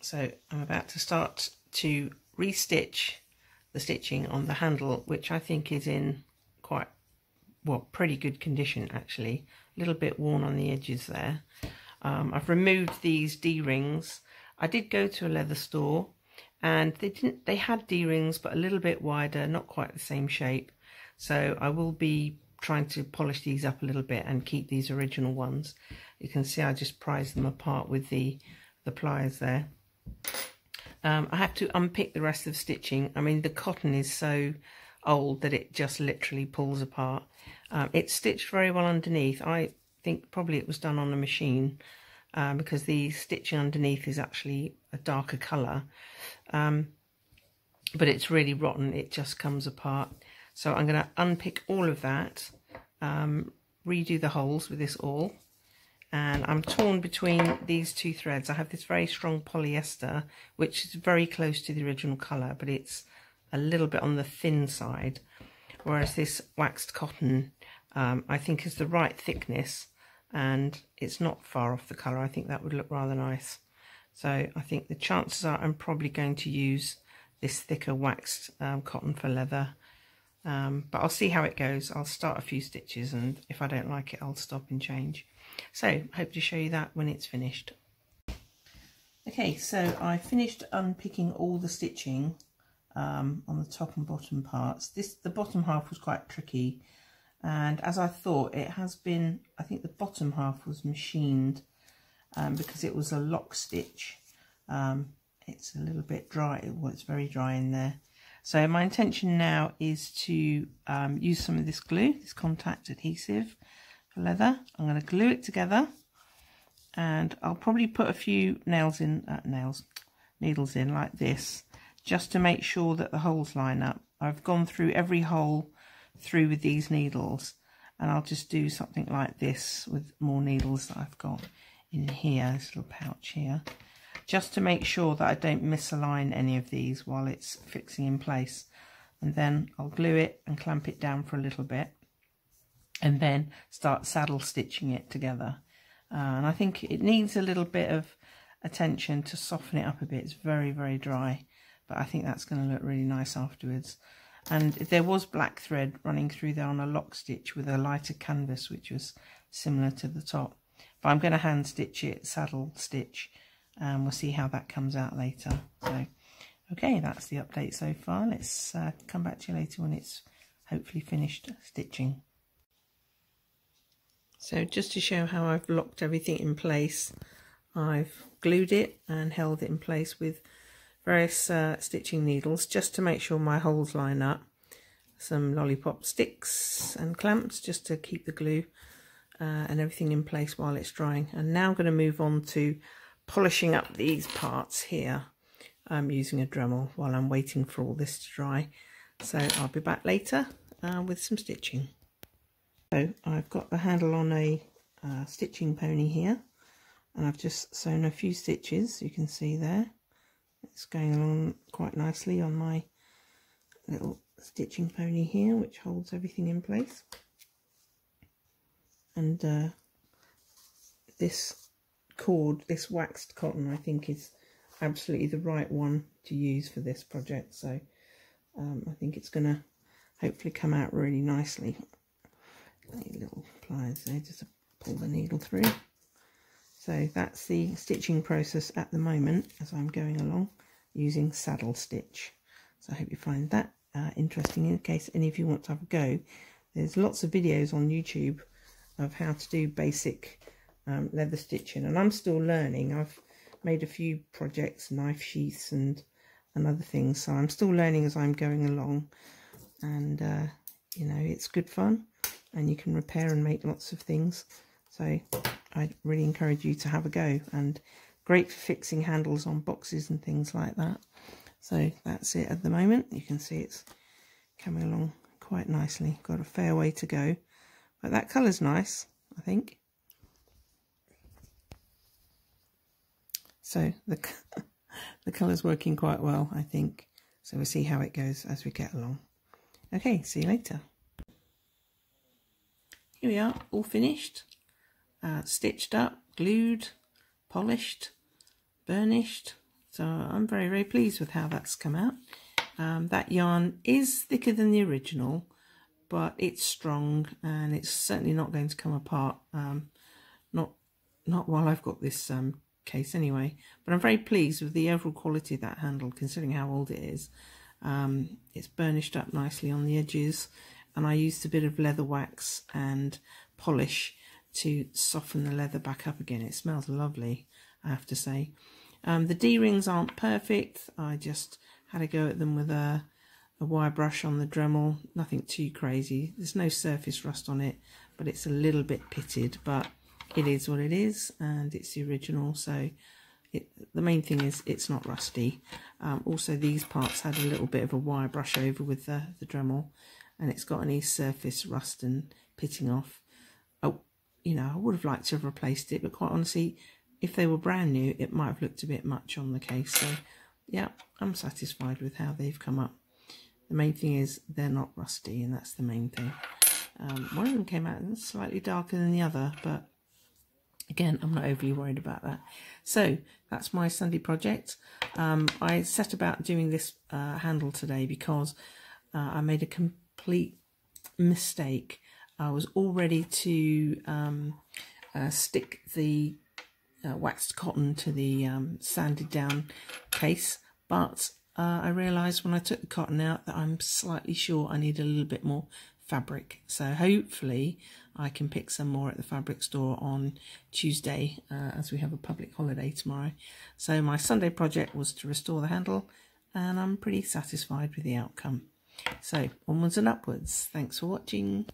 So I'm about to start to restitch the stitching on the handle, which I think is in quite, well, pretty good condition actually. A little bit worn on the edges there. I've removed these D-rings. I did go to a leather store and they had D-rings but a little bit wider, not quite the same shape. So I will be trying to polish these up a little bit and keep these original ones. You can see I just prized them apart with the pliers there. I have to unpick the rest of the stitching. I mean, the cotton is so old that it just literally pulls apart. It's stitched very well underneath. I think probably it was done on a machine because the stitching underneath is actually a darker colour. But it's really rotten. It just comes apart. So I'm going to unpick all of that, redo the holes with this awl. And I'm torn between these two threads. I have this very strong polyester, which is very close to the original colour, but it's a little bit on the thin side. Whereas this waxed cotton, I think is the right thickness, and it's not far off the colour. I think that would look rather nice. So I think the chances are I'm probably going to use this thicker waxed cotton for leather. But I'll see how it goes. I'll start a few stitches, and if I don't like it, I'll stop and change. So hope to show you that when it's finished. Okay, so I finished unpicking all the stitching on the top and bottom parts. The bottom half was quite tricky, and as I thought, it has been, I think the bottom half was machined because it was a lock stitch. It's a little bit dry. Well, it's very dry in there. So my intention now is to use some of this glue, this contact adhesive for leather. I'm going to glue it together, and I'll probably put a few needles in like this, just to make sure that the holes line up. I've gone through every hole through with these needles, and I'll just do something like this with more needles that I've got in here, this little pouch here, just to make sure that I don't misalign any of these while it's fixing in place. And then I'll glue it and clamp it down for a little bit, and then start saddle stitching it together. And I think it needs a little bit of attention to soften it up a bit. It's very, very dry, but I think that's going to look really nice afterwards. And there was black thread running through there on a lock stitch with a lighter canvas, which was similar to the top. But I'm going to hand stitch it, saddle stitch, and we'll see how that comes out later. So, okay, that's the update so far. Let's come back to you later when it's hopefully finished stitching. So just to show how I've locked everything in place, I've glued it and held it in place with various stitching needles just to make sure my holes line up. Some lollipop sticks and clamps just to keep the glue and everything in place while it's drying. And now I'm going to move on to polishing up these parts here using a Dremel while I'm waiting for all this to dry. So I'll be back later with some stitching. So I've got the handle on a stitching pony here, and I've just sewn a few stitches. You can see there it's going along quite nicely on my little stitching pony here, which holds everything in place. And this cord, this waxed cotton, I think is absolutely the right one to use for this project. So I think it's going to hopefully come out really nicely. Little pliers there just to pull the needle through. So that's the stitching process at the moment as I'm going along using saddle stitch. So I hope you find that interesting. In case any of you want to have a go, there's lots of videos on YouTube of how to do basic leather stitching, and I'm still learning. I've made a few projects, knife sheaths and other things, so I'm still learning as I'm going along. And you know, it's good fun, and you can repair and make lots of things. So I really encourage you to have a go, and great for fixing handles on boxes and things like that. So that's it at the moment. You can see it's coming along quite nicely. Got a fair way to go, but that colour's nice, I think. So the colour's working quite well, I think. So we'll see how it goes as we get along. Okay, see you later. Here we are, all finished, stitched up, glued, polished, burnished, So I'm very, very pleased with how that's come out. That yarn is thicker than the original, but it's strong and it's certainly not going to come apart. Not while I've got this case anyway. But I'm very pleased with the overall quality of that handle, considering how old it is. It's burnished up nicely on the edges, and I used a bit of leather wax and polish to soften the leather back up again. It smells lovely, I have to say. The D-rings aren't perfect. I just had a go at them with a wire brush on the Dremel. Nothing too crazy. There's no surface rust on it, but it's a little bit pitted, but it is what it is, and it's the original, so the main thing is it's not rusty. Also, these parts had a little bit of a wire brush over with the Dremel, and it's got any surface rust and pitting off. Oh, you know, I would have liked to have replaced it, but quite honestly, if they were brand new, it might have looked a bit much on the case. So yeah, I'm satisfied with how they've come up. The main thing is they're not rusty, and that's the main thing. One of them came out slightly darker than the other, but again, I'm not overly worried about that. So that's my Sunday project. I set about doing this handle today because I made a complete mistake. I was all ready to stick the waxed cotton to the sanded down case, but I realised when I took the cotton out that I'm slightly sure I need a little bit more fabric. So hopefully I can pick some more at the fabric store on Tuesday, as we have a public holiday tomorrow. So my Sunday project was to restore the handle, and I'm pretty satisfied with the outcome. So onwards and upwards. Thanks for watching.